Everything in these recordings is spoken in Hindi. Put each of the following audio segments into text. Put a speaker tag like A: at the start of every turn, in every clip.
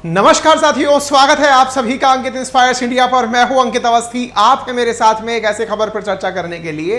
A: नमस्कार साथियों, स्वागत है आप सभी का अंकित इंस्पायर्स इंडिया पर। मैं हूं अंकित अवस्थी। आप है मेरे साथ में एक ऐसे खबर पर चर्चा करने के लिए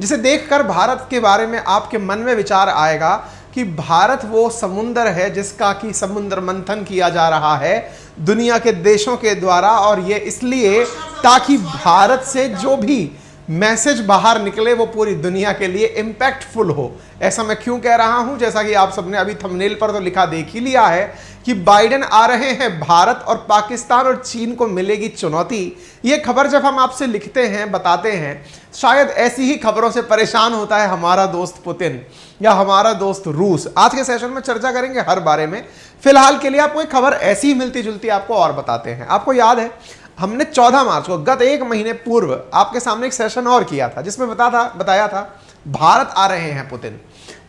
A: जिसे देखकर भारत के बारे में आपके मन में विचार आएगा कि भारत वो समुंदर है जिसका कि समुद्र मंथन किया जा रहा है दुनिया के देशों के द्वारा, और ये इसलिए ताकि भारत से जो भी मैसेज बाहर निकले वो पूरी दुनिया के लिए इम्पैक्टफुल हो। ऐसा मैं क्यों कह रहा हूं? जैसा कि आप सबने अभी थंबनेल पर तो लिखा देख ही लिया है कि बाइडेन आ रहे हैं, भारत और पाकिस्तान और चीन को मिलेगी चुनौती। ये खबर जब हम आपसे लिखते हैं, बताते हैं, शायद ऐसी ही खबरों से परेशान होता है हमारा दोस्त पुतिन या हमारा दोस्त रूस। आज के सेशन में चर्चा करेंगे हर बारे में। फिलहाल के लिए आपको एक खबर ऐसी ही मिलती जुलती आपको और बताते हैं। आपको याद है हमने 14 मार्च को गत एक महीने पूर्व आपके सामने एक सेशन और किया था जिसमें बताया था भारत आ रहे हैं पुतिन।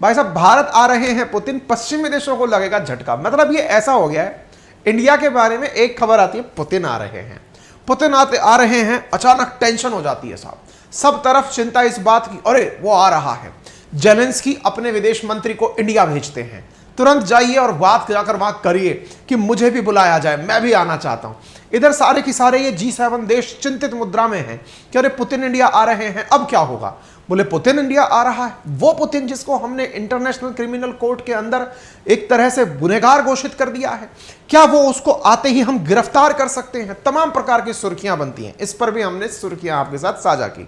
A: भाई साहब, भारत आ रहे हैं पुतिन, पश्चिमी देशों को लगेगा झटका। मतलब ये ऐसा हो गया है, इंडिया के बारे में एक खबर आती है पुतिन आ रहे हैं, पुतिन आ रहे हैं, अचानक टेंशन हो जाती है साहब। सब तरफ चिंता इस बात की, अरे वो आ रहा है। जेलेंस्की अपने विदेश मंत्री को इंडिया भेजते हैं, तुरंत जाइए और बात जाकर वहां करिए कि मुझे भी बुलाया जाए, मैं भी आना चाहता हूं। इधर सारे की सारे ये G7 देश चिंतित मुद्रा में हैं कि अरे पुतिन इंडिया आ रहे हैं, अब क्या होगा। बोले पुतिन इंडिया आ रहा है, वो पुतिन जिसको हमने इंटरनेशनल क्रिमिनल कोर्ट के अंदर एक तरह से गुनहगार घोषित कर दिया है, क्या वो उसको आते ही हम गिरफ्तार कर सकते हैं? तमाम प्रकार की सुर्खियां बनती हैं। इस पर भी हमने सुर्खियां आपके साथ साझा की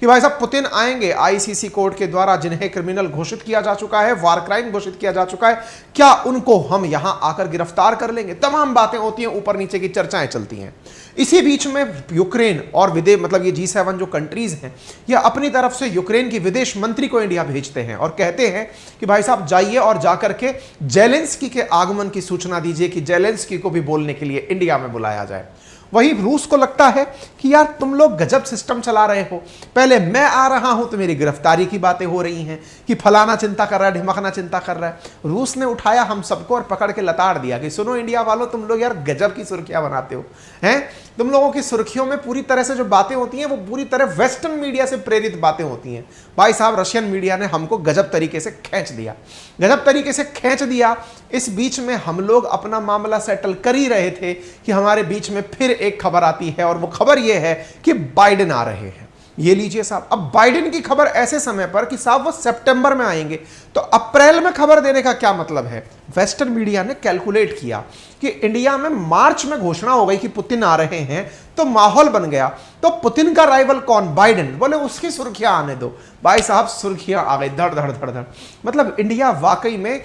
A: कि भाई साहब पुतिन आएंगे ICC कोर्ट के द्वारा, जिन्हें क्रिमिनल घोषित किया जा चुका है, वार क्राइम घोषित किया जा चुका है, क्या उनको हम यहां आकर गिरफ्तार कर लेंगे? तमाम बातें होती हैं, ऊपर नीचे की चर्चाएं चलती हैं। इसी बीच में यूक्रेन और मतलब ये G7 जो कंट्रीज हैं, ये अपनी तरफ से यूक्रेन की विदेश मंत्री को इंडिया भेजते हैं और कहते हैं कि भाई साहब जाइए और जाकर के जेलेंस्की के आगमन की सूचना दीजिए कि जेलेंस्की को भी बोलने के लिए इंडिया में बुलाया जाए। वही रूस को लगता है कि यार तुम लोग गजब सिस्टम चला रहे हो, पहले मैं आ रहा हूं तो मेरी गिरफ्तारी की बातें हो रही हैं कि फलाना चिंता कर रहा है, ढिमकना चिंता कर रहा है। रूस ने उठाया हम सबको और पकड़ के लताड़ दिया कि सुनो इंडिया वालों, तुम लोग यार गजब की सुर्खियां बनाते हो हैं। तुम लोगों की सुर्खियों में पूरी तरह से जो बातें होती हैं वो पूरी तरह वेस्टर्न मीडिया से प्रेरित बातें होती हैं। भाई साहब रशियन मीडिया ने हमको गजब तरीके से खींच दिया, गजब तरीके से खींच दिया। इस बीच में हम लोग अपना मामला सेटल कर ही रहे थे कि हमारे बीच में फिर एक खबर आती है, और वो खबर ये है कि बाइडेन आ रहे हैं। ये लीजिए साहब, अब बाइडेन की खबर ऐसे समय पर कि साहब वो सितंबर में आएंगे, तो अप्रैल में खबर देने का क्या मतलब है? वेस्टर्न मीडिया ने कैलकुलेट किया कि इंडिया में मार्च में घोषणा हो गई कि पुतिन आ रहे हैं, तो माहौल बन गया। तो पुतिन का राइवल कौन? बाइडेन। बोले उसकी सुर्खियां आने दो। भाई साहब सुर्खियां आ गई धड़ धड़ धड़ धड़। मतलब इंडिया वाकई में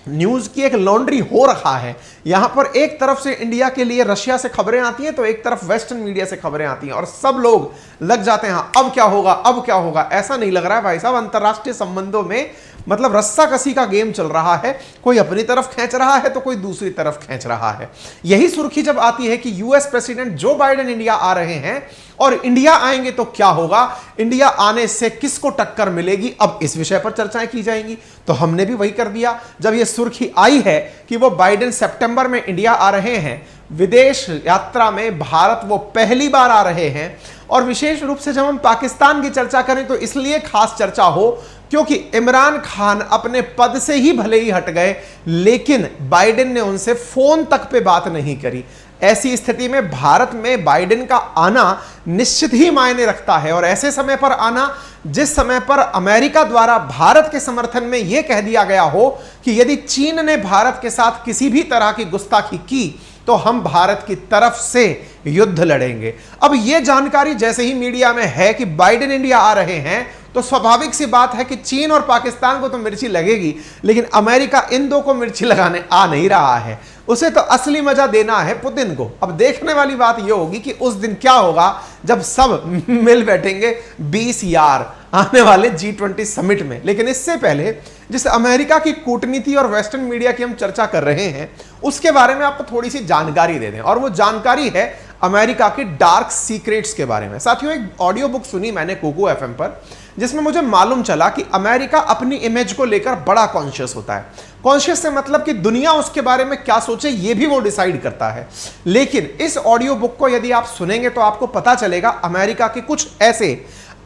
A: न्यूज की एक लॉन्ड्री हो रखा है। यहां पर एक तरफ से इंडिया के लिए रशिया से खबरें आती हैं, तो एक तरफ वेस्टर्न मीडिया से खबरें आती हैं, और सब लोग लग जाते हैं अब क्या होगा, अब क्या होगा। ऐसा नहीं लग रहा है भाई साहब, अंतरराष्ट्रीय संबंधों में मतलब रस्सा कसी का गेम चल रहा है। कोई अपनी तरफ खींच रहा है तो कोई दूसरी तरफ खींच रहा है। यही सुर्खी जब आती है कि US president Joe Biden India आ रहे हैं और इंडिया आएंगे तो क्या होगा, इंडिया आने से किसको टक्कर मिलेगी, अब इस विषय पर चर्चाएं की जाएंगी। तो हमने भी वही कर दिया। जब यह सुर्खी आई है कि वो बाइडेन सितंबर में इंडिया आ रहे हैं, विदेश यात्रा में भारत वो पहली बार आ रहे हैं, और विशेष रूप से जब हम पाकिस्तान की चर्चा करें तो इसलिए खास चर्चा हो क्योंकि इमरान खान अपने पद से ही भले ही हट गए, लेकिन बाइडेन ने उनसे फोन तक पे बात नहीं करी। ऐसी स्थिति में भारत में बाइडेन का आना निश्चित ही मायने रखता है, और ऐसे समय पर आना जिस समय पर अमेरिका द्वारा भारत के समर्थन में यह कह दिया गया हो कि यदि चीन ने भारत के साथ किसी भी तरह की गुस्ताखी की तो हम भारत की तरफ से युद्ध लड़ेंगे। अब यह जानकारी जैसे ही मीडिया में है कि बाइडेन इंडिया आ रहे हैं, तो स्वाभाविक सी बात है कि चीन और पाकिस्तान को तो मिर्ची लगेगी, लेकिन अमेरिका इन दो को मिर्ची लगाने आ नहीं रहा है। उसे तो असली मजा देना है पुतिन को। अब देखने वाली बात यह होगी कि उस दिन क्या होगा जब सब मिल बैठेंगे 20 यार आने वाले G20 समिट में। लेकिन इससे पहले जिस अमेरिका की कूटनीति और वेस्टर्न मीडिया की हम चर्चा कर रहे हैं, उसके बारे में आपको थोड़ी सी जानकारी दे दें, और वो जानकारी है अमेरिका के डार्क सीक्रेट्स के बारे में। साथियों, एक ऑडियो बुक सुनी मैंने कुकू FM पर, जिसमें मुझे मालूम चला कि अमेरिका अपनी इमेज को लेकर बड़ा कॉन्शियस होता है। कॉन्शियस से मतलब कि दुनिया उसके बारे में क्या सोचे ये भी वो डिसाइड करता है। लेकिन इस ऑडियो बुक को यदि आप सुनेंगे तो आपको पता चलेगा अमेरिका के कुछ ऐसे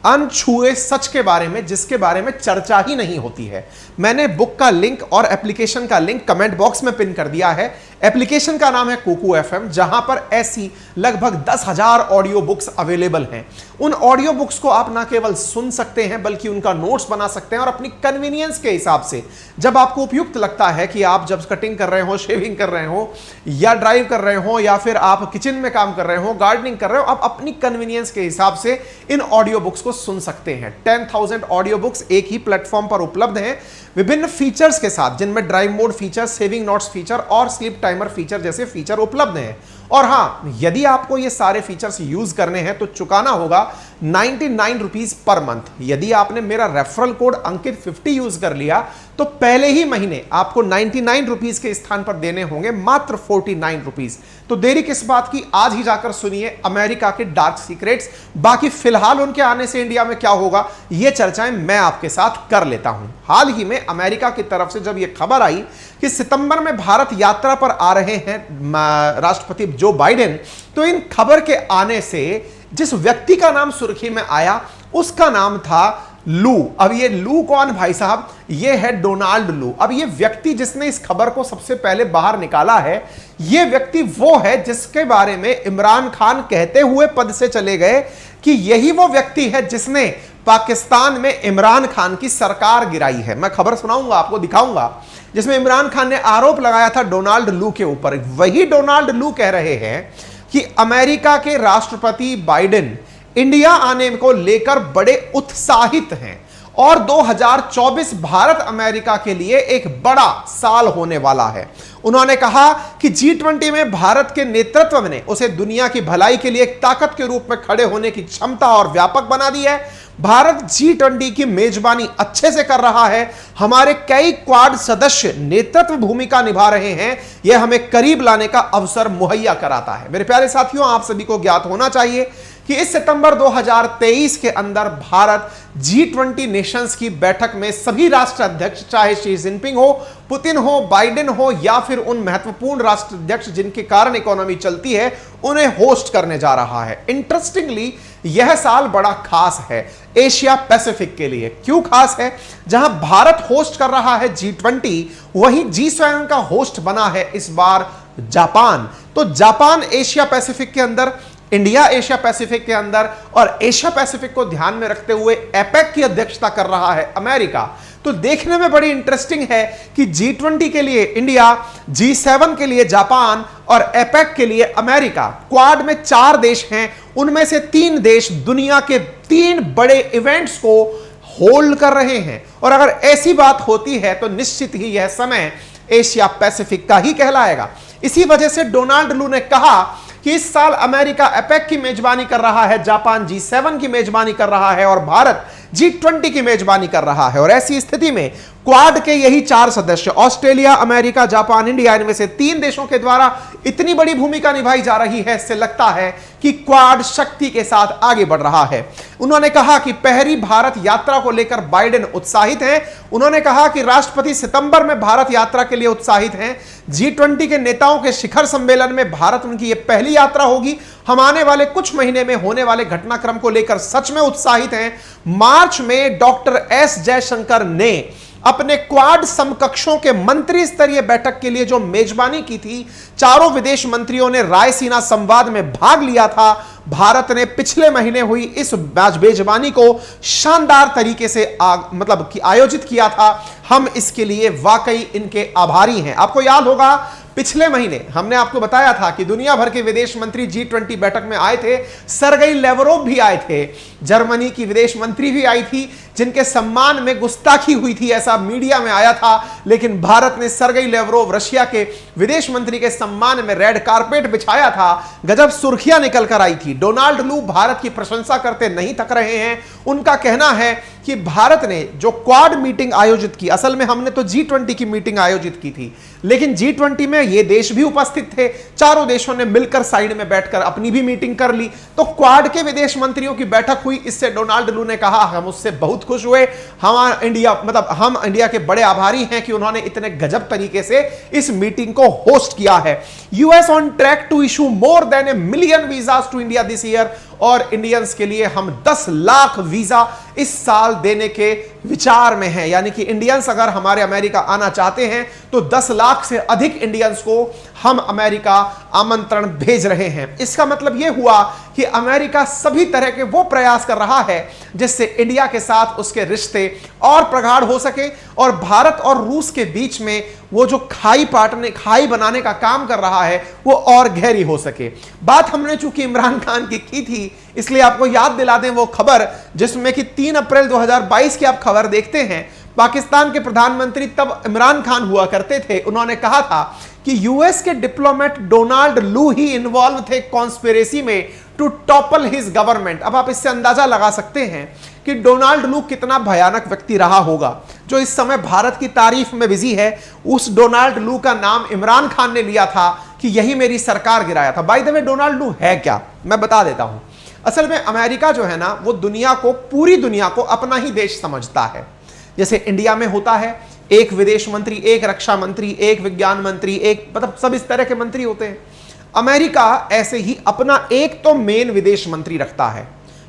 A: अनछुए सच के बारे में जिसके बारे में चर्चा ही नहीं होती है। मैंने बुक का लिंक और एप्लीकेशन का लिंक कमेंट बॉक्स में पिन कर दिया है। एप्लीकेशन का नाम है कुकू एफएम, जहां पर ऐसी लगभग 10,000 ऑडियो बुक्स अवेलेबल हैं। उन ऑडियो बुक्स को आप ना केवल सुन सकते हैं बल्कि उनका नोट्स बना सकते हैं और अपनी कन्वीनियंस के हिसाब से जब आपको उपयुक्त लगता है कि आप जब कटिंग कर रहे हो, शेविंग कर रहे हो या ड्राइव कर रहे हो या फिर आप किचन में काम कर रहे हो, गार्डनिंग कर रहे हो, आप अपनी कन्वीनियंस के हिसाब से इन ऑडियो बुक्स को सुन सकते हैं। 10,000 ऑडियो बुक्स एक ही प्लेटफॉर्म पर उपलब्ध हैं विभिन्न फीचर्स के साथ, जिनमें drive mode feature, saving notes feature और स्लीप टाइमर फीचर जैसे फीचर उपलब्ध हैं। और हां, यदि आपको ये सारे फीचर्स यूज करने हैं तो चुकाना होगा 99 रुपीज पर मंथ। यदि आपने मेरा रेफरल कोड अंकित 50 यूज कर लिया तो पहले ही महीने आपको 99 रुपीज के स्थान पर देने होंगे मात्र 49 रुपीज। तो देरी किस बात की, आज ही जाकर सुनिए अमेरिका के डार्क सीक्रेट्स। बाकी फिलहाल उनके आने से इंडिया में क्या होगा ये चर्चाएं मैं आपके साथ कर लेता हूं। हाल ही में अमेरिका की तरफ से जब यह खबर आई कि सितंबर में भारत यात्रा पर आ रहे हैं राष्ट्रपति जो बाइडेन, तो इन खबर के आने से जिस व्यक्ति का नाम सुर्खी में आया उसका नाम था लू। अब ये लू कौन भाई साहब, ये है डोनाल्ड लू। अब ये व्यक्ति जिसने इस खबर को सबसे पहले बाहर निकाला है, ये व्यक्ति वो है जिसके बारे में इमरान खान कहते हुए पद से चले गए कि यही वो व्यक्ति है जिसने पाकिस्तान में इमरान खान की सरकार गिराई है। मैं खबर सुनाऊंगा, आपको दिखाऊंगा, जिसमें इमरान खान ने आरोप लगाया था डोनाल्ड लू के ऊपर। वही डोनाल्ड लू कह रहे हैं कि अमेरिका के राष्ट्रपति बाइडेन इंडिया आने को लेकर बड़े उत्साहित हैं और 2024 भारत अमेरिका के लिए एक बड़ा साल होने वाला है। उन्होंने कहा कि G20 में भारत के नेतृत्व ने उसे दुनिया की भलाई के लिए एक ताकत के रूप में खड़े होने की क्षमता और व्यापक बना दी है। भारत G20 की मेजबानी अच्छे से कर रहा है। हमारे कई क्वाड सदस्य नेतृत्व भूमिका निभा रहे हैं। यह हमें करीब लाने का अवसर मुहैया कराता है। मेरे प्यारे साथियों, आप सभी को ज्ञात होना चाहिए कि इस सितंबर 2023 के अंदर भारत G20 नेशंस की बैठक में सभी राष्ट्र अध्यक्ष, चाहे शी जिनपिंग हो, पुतिन हो, बाइडेन हो या फिर उन महत्वपूर्ण राष्ट्र अध्यक्ष जिनके कारण इकोनॉमी चलती है, उन्हें होस्ट करने जा रहा है। इंटरेस्टिंगली यह साल बड़ा खास है एशिया पैसिफिक के लिए। क्यों खास है? जहां भारत होस्ट कर रहा है G20, वहीं G7 का होस्ट बना है इस बार जापान। तो जापान एशिया पैसिफिक के अंदर, इंडिया एशिया पैसिफिक के अंदर, और एशिया पैसिफिक को ध्यान में रखते हुए एपेक की अध्यक्षता कर रहा है अमेरिका। तो देखने में बड़ी इंटरेस्टिंग है कि G20 के लिए इंडिया, G7 के लिए जापान और एपेक के लिए अमेरिका। क्वाड में 4 देश हैं, उनमें से 3 देश दुनिया के 3 बड़े इवेंट्स को होल्ड कर रहे हैं। और अगर ऐसी बात होती है तो निश्चित ही यह समय एशिया पैसिफिक का ही कहलाएगा। इसी वजह से डोनाल्ड लू ने कहा कि इस साल अमेरिका एपेक की मेजबानी कर रहा है, जापान G7 की मेजबानी कर रहा है और भारत G20 की मेजबानी कर रहा है। और ऐसी स्थिति में क्वाड के यही 4 सदस्य, ऑस्ट्रेलिया, अमेरिका, जापान, इंडिया, इनमें से 3 देशों के द्वारा इतनी बड़ी भूमिका निभाई जा रही है, इससे लगता है कि क्वाड शक्ति के साथ आगे बढ़ रहा है। उन्होंने कहा कि पहली भारत यात्रा को लेकर बाइडेन उत्साहित हैं। उन्होंने कहा कि राष्ट्रपति सितंबर में भारत यात्रा के लिए उत्साहित हैं। G20 के नेताओं के शिखर सम्मेलन में भारत उनकी यह पहली यात्रा होगी। हम आने वाले कुछ महीने में होने वाले घटनाक्रम को लेकर सच में उत्साहित हैं। मार्च में डॉक्टर एस जयशंकर ने अपने क्वाड समकक्षों के मंत्री स्तरीय बैठक के लिए जो मेजबानी की थी, चारों विदेश मंत्रियों ने रायसीना संवाद में भाग लिया था। भारत ने पिछले महीने हुई इस मेजबानी को शानदार तरीके से आयोजित किया था। हम इसके लिए वाकई इनके आभारी हैं। आपको याद होगा पिछले महीने हमने आपको बताया था कि दुनिया भर के विदेश मंत्री G20 बैठक में आए थे। सरगई लेवरोव भी आए थे, जर्मनी की विदेश मंत्री भी आई थी, जिनके सम्मान में गुस्ताखी हुई थी ऐसा मीडिया में आया था। लेकिन भारत ने सरगई लेवरोव, रशिया के विदेश मंत्री के सम्मान में रेड कारपेट बिछाया था। गजब सुर्खियां निकल कर आई थी। डोनाल्ड लू भारत की प्रशंसा करते नहीं थक रहे हैं। उनका कहना है कि भारत ने जो क्वाड मीटिंग आयोजित की, असल में हमने तो G20 की मीटिंग आयोजित की थी, लेकिन G20 में ये देश भी उपस्थित थे। चारों देशों ने मिलकर साइड में बैठकर अपनी भी मीटिंग कर ली। तो क्वाड के विदेश मंत्रियों की बैठक हुई। इससे डोनाल्ड लू ने कहा हम उससे बहुत खुश हुए। हम इंडिया के बड़े आभारी हैं कि उन्होंने इतने गजब तरीके से इस मीटिंग को होस्ट किया है। US on track to issue more than 1 million visas to India this year. और इंडियंस के लिए हम 10 लाख वीजा इस साल देने के विचार में हैं। यानी कि इंडियंस अगर हमारे अमेरिका आना चाहते हैं तो 10 लाख से अधिक इंडियंस को हम अमेरिका आमंत्रण भेज रहे हैं। इसका मतलब यह हुआ कि अमेरिका सभी तरह के वो प्रयास कर रहा है जिससे इंडिया के साथ उसके रिश्ते और प्रगाढ़ हो सके और भारत और रूस के बीच में वो जो खाई बनाने का काम कर रहा है वो और गहरी हो सके। बात हमने चूंकि इमरान खान की थी, इसलिए आपको याद दिला दें वो खबर जिसमें कि 3 अप्रैल 2022 की आप खबर देखते हैं। पाकिस्तान के प्रधानमंत्री तब इमरान खान हुआ करते थे। उन्होंने कहा था कि यूएस के डिप्लोमेट डोनाल्ड लू ही इन्वॉल्व थे कॉन्स्पिरेसी में टू टॉपल हिज गवर्नमेंट। अब आप इससे अंदाजा लगा सकते हैं कि डोनाल्ड लू कितना भयानक व्यक्ति रहा होगा जो इस समय भारत की तारीफ में बिजी है। उस डोनाल्ड लू का नाम इमरान खान ने लिया था कि यही मेरी सरकार गिराया था। बाय द वे डोनाल्ड लू है क्या, मैं बता देता हूं। असल में अमेरिका जो है ना वो पूरी दुनिया को अपना ही देश समझता है। जैसे इंडिया में होता है एक विदेश मंत्री, एक रक्षा मंत्री, एक विज्ञान मंत्री, एक मतलब सब इस तरह के मंत्री होते हैं। अमेरिका ऐसे ही अपना एक तो मेन विदेश मंत्री रखता है।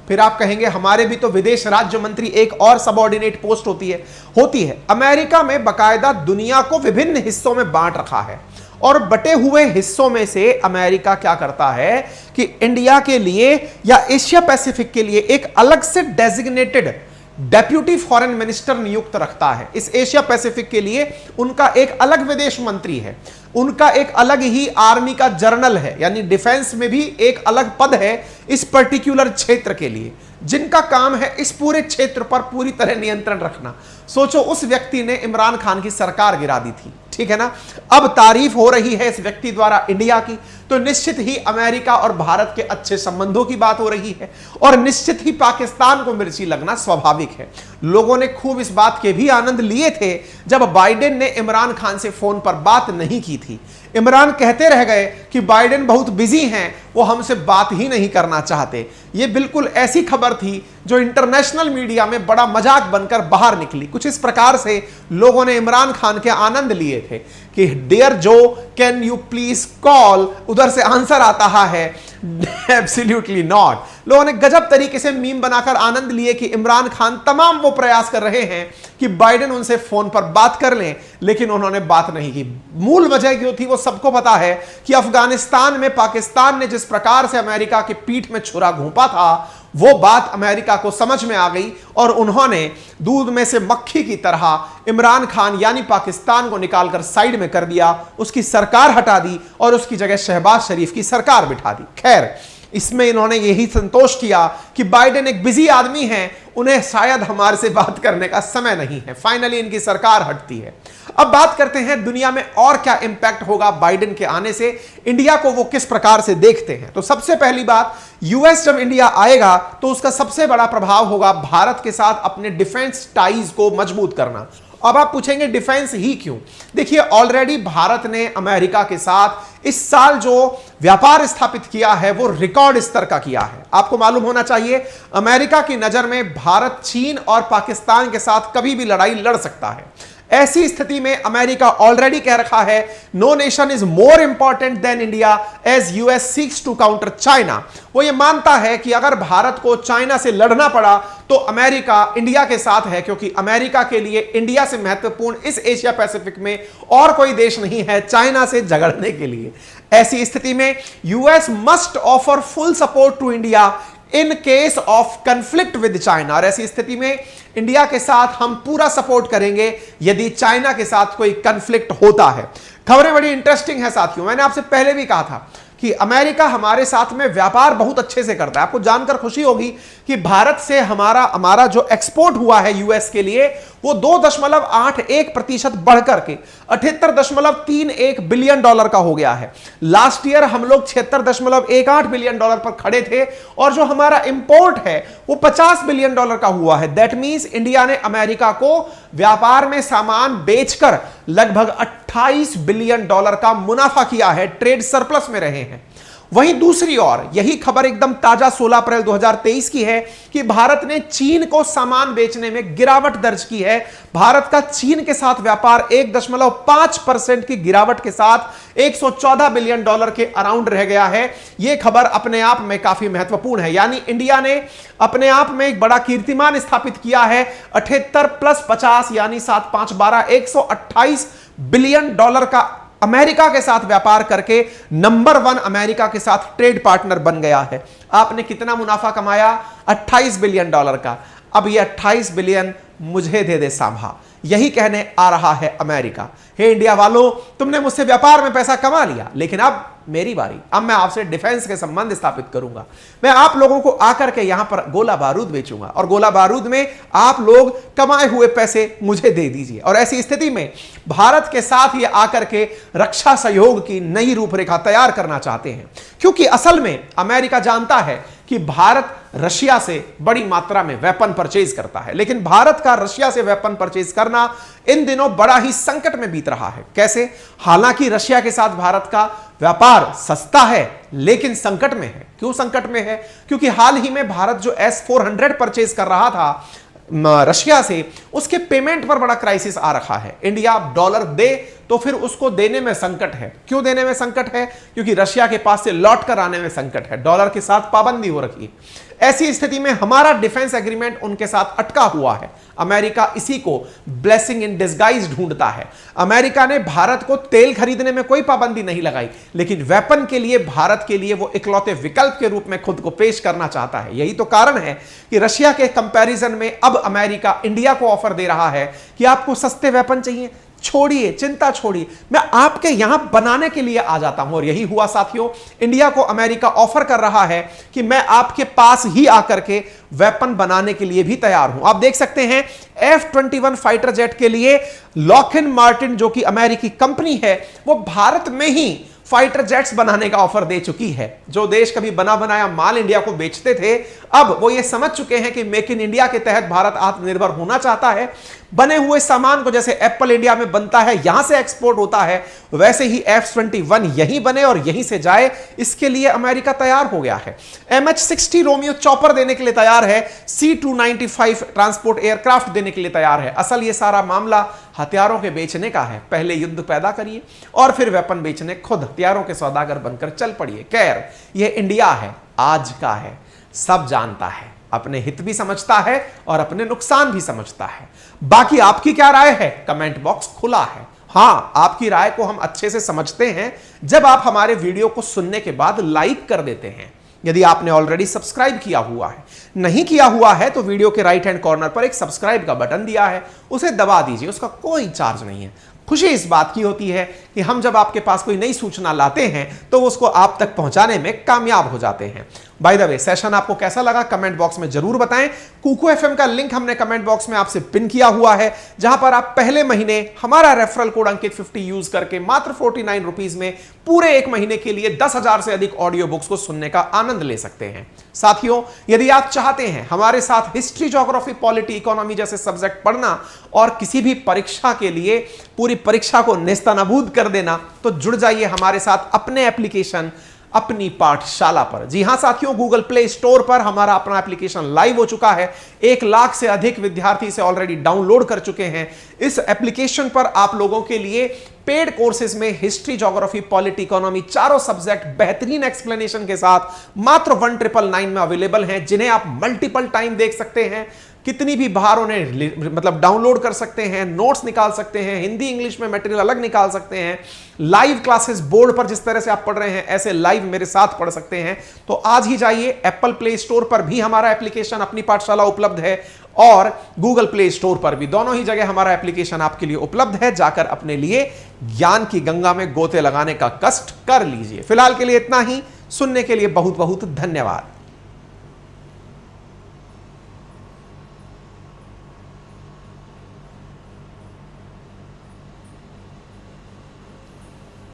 A: फिर आप कहेंगे हमारे भी तो विदेश राज्य मंत्री एक और सबऑर्डिनेट पोस्ट होती है। अमेरिका में बकायदा दुनिया को विभिन्न हिस्सों में बांट रखा है और बटे हुए हिस्सों में से अमेरिका क्या करता है कि इंडिया के लिए या एशिया पैसिफिक के लिए एक अलग से डेजिग्नेटेड डेप्यूटी फॉरेन मिनिस्टर नियुक्त रखता है। इस एशिया पैसिफिक के लिए उनका एक अलग विदेश मंत्री है, उनका एक अलग ही आर्मी का जर्नल है, यानी डिफेंस में भी एक अलग पद है इस पर्टिकुलर क्षेत्र के लिए, जिनका काम है इस पूरे क्षेत्र पर पूरी तरह नियंत्रण रखना। सोचो उस व्यक्ति ने इमरान खान की सरकार गिरा दी थी, ठीक है ना। अब तारीफ हो रही है इस व्यक्ति द्वारा इंडिया की, तो निश्चित ही अमेरिका और भारत के अच्छे संबंधों की बात हो रही है और निश्चित ही पाकिस्तान को मिर्ची लगना स्वाभाविक है। लोगों ने खूब इस बात के भी आनंद लिए थे जब बाइडेन ने इमरान खान से फोन पर बात नहीं की थी। इमरान कहते रह गए कि बाइडेन बहुत बिजी हैं, वो हमसे बात ही नहीं करना चाहते। ये बिल्कुल ऐसी खबर थी जो इंटरनेशनल मीडिया में बड़ा मजाक बनकर बाहर निकली। कुछ इस प्रकार से लोगों ने इमरान खान के आनंद लिए थे कि डियर जो कैन यू प्लीज कॉल, उधर से आंसर आता है एब्सोल्युटली नॉट। लोगों ने गजब तरीके से मीम बनाकर आनंद लिए कि इमरान खान तमाम वो प्रयास कर रहे हैं कि बाइडेन उनसे फोन पर बात कर लें, लेकिन उन्होंने बात नहीं की। मूल वजह क्यों थी वो सबको पता है कि अफगानिस्तान में पाकिस्तान ने जिस प्रकार से अमेरिका की पीठ में छुरा घोंपा था वो बात अमेरिका को समझ में आ गई और उन्होंने दूध में से मक्खी की तरह इमरान खान यानी पाकिस्तान को निकालकर साइड में कर दिया, उसकी सरकार हटा दी और उसकी जगह शहबाज शरीफ की सरकार बिठा दी। खैर, इसमें इन्होंने यही संतोष किया कि बाइडेन एक बिजी आदमी हैं, उन्हें शायद हमारे से बात करने का समय नहीं है। फाइनली इनकी सरकार हटती है। अब बात करते हैं दुनिया में और क्या इंपैक्ट होगा बाइडेन के आने से, इंडिया को वो किस प्रकार से देखते हैं। तो सबसे पहली बात, यूएस जब इंडिया आएगा तो उसका सबसे बड़ा प्रभाव होगा भारत के साथ अपने डिफेंस टाइज को मजबूत करना। अब आप पूछेंगे डिफेंस ही क्यों? देखिए, ऑलरेडी भारत ने अमेरिका के साथ इस साल जो व्यापार स्थापित किया है वो रिकॉर्ड स्तर का किया है। आपको मालूम होना चाहिए अमेरिका की नजर में भारत चीन और पाकिस्तान के साथ कभी भी लड़ाई लड़ सकता है। ऐसी स्थिति में अमेरिका ऑलरेडी कह रखा है no nation is more important than India as US seeks to counter China. वो ये मानता है कि अगर भारत को चाइना से लड़ना पड़ा तो अमेरिका इंडिया के साथ है, क्योंकि अमेरिका के लिए इंडिया से महत्वपूर्ण इस एशिया पैसिफिक में और कोई देश नहीं है चाइना से झगड़ने के लिए। ऐसी स्थिति में US must offer full support to India in case of conflict with China. और ऐसी स्थिति में इंडिया के साथ हम पूरा सपोर्ट करेंगे यदि चाइना के साथ कोई कंफ्लिक्ट होता है। खबरें बड़ी इंटरेस्टिंग है साथियों। मैंने आपसे पहले भी कहा था कि अमेरिका हमारे साथ में व्यापार बहुत अच्छे से करता है। आपको जानकर खुशी होगी कि भारत से हमारा जो एक्सपोर्ट हुआ है यूएस के लिए वो 2.81% बढ़कर के 78.31 बिलियन डॉलर का हो गया है। लास्ट ईयर हम लोग 76.18 बिलियन डॉलर पर खड़े थे और जो हमारा इंपोर्ट है वो 50 बिलियन डॉलर का हुआ है। दैट मींस इंडिया ने अमेरिका को व्यापार में सामान बेचकर लगभग 28 बिलियन डॉलर का मुनाफा किया है, ट्रेड सरप्लस में रहे हैं। वहीं दूसरी ओर यही खबर एकदम ताजा 16 अप्रैल 2023 की है कि भारत ने चीन को सामान बेचने में गिरावट दर्ज की है। भारत का चीन के साथ व्यापार 1.5% की गिरावट के साथ 114 बिलियन डॉलर के अराउंड रह गया है। यह खबर अपने आप में काफी महत्वपूर्ण है, यानी इंडिया ने अपने आप में एक बड़ा कीर्तिमान स्थापित किया है। 78 + 50 यानी 7 5 12 128 बिलियन डॉलर का अमेरिका के साथ व्यापार करके नंबर 1 अमेरिका के साथ ट्रेड पार्टनर बन गया है। आपने कितना मुनाफा कमाया? 28 बिलियन डॉलर का। अब ये 28 बिलियन मुझे दे दे सांभा, यही कहने आ रहा है अमेरिका। हे इंडिया वालों, तुमने मुझसे व्यापार में पैसा कमा लिया, लेकिन अब मेरी बारी। अब मैं आपसे डिफेंस के संबंध स्थापित करूंगा। मैं आप लोगों को आकर के यहां पर गोला बारूद बेचूंगा और गोला बारूद में आप लोग कमाए हुए पैसे मुझे दे दीजिए। और ऐसी स्थिति में भारत के साथ ये आकर के रक्षा सहयोग की नई रूपरेखा तैयार करना चाहते हैं, क्योंकि असल में अमेरिका जानता है कि भारत रशिया से बड़ी मात्रा में वेपन परचेज करता है, लेकिन भारत का रशिया से वेपन परचेज करना इन दिनों बड़ा ही संकट में बीत रहा है। कैसे? हालांकि रशिया के साथ भारत का व्यापार सस्ता है, लेकिन संकट में है। क्यों संकट में है? क्योंकि हाल ही में भारत जो S-400 परचेज कर रहा था रशिया से, उसके पेमेंट पर बड़ा क्राइसिस आ रखा है। इंडिया डॉलर दे तो फिर उसको देने में संकट है। क्यों देने में संकट है? क्योंकि रशिया के पास से लौट कर आने में संकट है। डॉलर के साथ पाबंदी हो रखी है। ऐसी स्थिति में हमारा डिफेंस एग्रीमेंट उनके साथ अटका हुआ है। अमेरिका इसी को ब्लेसिंग इन डिस्गाइज ढूंढता है। अमेरिका ने भारत को तेल खरीदने में कोई पाबंदी नहीं लगाई, लेकिन वेपन के लिए भारत के लिए वो इकलौते विकल्प के रूप में खुद को पेश करना चाहता है। यही तो कारण है कि रशिया के कंपैरिजन में अब अमेरिका इंडिया को ऑफर दे रहा है कि आपको सस्ते वेपन चाहिए, छोड़िए, चिंता छोड़िए, मैं आपके यहां बनाने के लिए आ जाता हूं। और यही हुआ साथियों, इंडिया को अमेरिका ऑफर कर रहा है कि मैं आपके पास ही आकर के वेपन बनाने के लिए भी तैयार हूं। आप देख सकते हैं F-21 फाइटर जेट के लिए लॉकहीड मार्टिन जो कि अमेरिकी कंपनी है, वो भारत में ही फाइटर जेट्स बनाने का ऑफर दे चुकी है। जो देश कभी बना बनाया माल इंडिया को बेचते थे, अब वो ये समझ चुके हैं कि मेक इन इंडिया के तहत भारत आत्मनिर्भर होना चाहता है। बने हुए सामान को जैसे एप्पल इंडिया में बनता है, यहां से एक्सपोर्ट होता है, वैसे ही F-21 यहीं बने और यहीं से जाए, इसके लिए अमेरिका तैयार हो गया है। MH-60 रोमियो चॉपर देने के लिए तैयार है, C-295 ट्रांसपोर्ट एयरक्राफ्ट देने के लिए तैयार है। असल ये सारा मामला हथियारों के बेचने का है। पहले युद्ध पैदा करिए और फिर वेपन बेचने खुद हथियारों के सौदागर बनकर चल पड़िए। खैर, यह इंडिया है, आज का है, सब जानता है, अपने हित भी समझता है और अपने नुकसान भी समझता है। बाकी आपकी क्या राय है? कमेंट बॉक्स खुला है। हां, आपकी राय को हम अच्छे से समझते हैं जब आप हमारे वीडियो को सुनने के बाद लाइक कर देते हैं। यदि आपने ऑलरेडी सब्सक्राइब किया हुआ है, नहीं किया हुआ है तो वीडियो के राइट हैंड कॉर्नर पर एक सब्सक्राइब का बटन दिया है, उसे दबा दीजिए, उसका कोई चार्ज नहीं है। खुशी इस बात की होती है कि हम जब आपके पास कोई नई सूचना लाते हैं तो उसको आप तक पहुंचाने में कामयाब हो जाते हैं। बाय द वे, सेशन आपको कैसा लगा कमेंट बॉक्स में जरूर बताएं। कुकू एफएम का लिंक हमने कमेंट बॉक्स में आपसे पिन किया हुआ है, जहां पर आप पहले महीने हमारा रेफरल कोड अंकित 50 यूज करके मात्र 49 रुपीज में पूरे एक महीने के लिए 10,000 से अधिक ऑडियो बुक्स को सुनने का आनंद ले सकते हैं। साथियों, यदि आप चाहते हैं हमारे साथ हिस्ट्री, ज्योग्राफी, पॉलिटी, इकोनॉमी जैसे सब्जेक्ट पढ़ना और किसी भी परीक्षा के लिए पूरी परीक्षा को नेस्तनाबूद कर देना, तो जुड़ जाइए हमारे साथ अपने एप्लीकेशन अपनी पाठशाला पर। जी हां साथियों, गूगल प्ले स्टोर पर हमारा अपना एप्लीकेशन लाइव हो चुका है। 1 लाख से अधिक विद्यार्थी इसे ऑलरेडी डाउनलोड कर चुके हैं। इस एप्लीकेशन पर आप लोगों के लिए पेड कोर्सेज में हिस्ट्री, ज्योग्राफी, पॉलिटी, इकोनॉमी चारों सब्जेक्ट बेहतरीन एक्सप्लेनेशन के साथ मात्र 1999 में अवेलेबल हैं, जिन्हें आप मल्टीपल टाइम देख सकते हैं। कितनी भी बार उन्हें मतलब डाउनलोड कर सकते हैं, नोट्स निकाल सकते हैं, हिंदी इंग्लिश में मटेरियल अलग निकाल सकते हैं। लाइव क्लासेस बोर्ड पर जिस तरह से आप पढ़ रहे हैं, ऐसे लाइव मेरे साथ पढ़ सकते हैं। तो आज ही जाइए, एप्पल प्ले स्टोर पर भी हमारा एप्लीकेशन अपनी पाठशाला उपलब्ध है और गूगल प्ले स्टोर पर भी, दोनों ही जगह हमारा एप्लीकेशन आपके लिए उपलब्ध है। जाकर अपने लिए ज्ञान की गंगा में गोते लगाने का कष्ट कर लीजिए। फिलहाल के लिए इतना ही। सुनने के लिए बहुत बहुत धन्यवाद।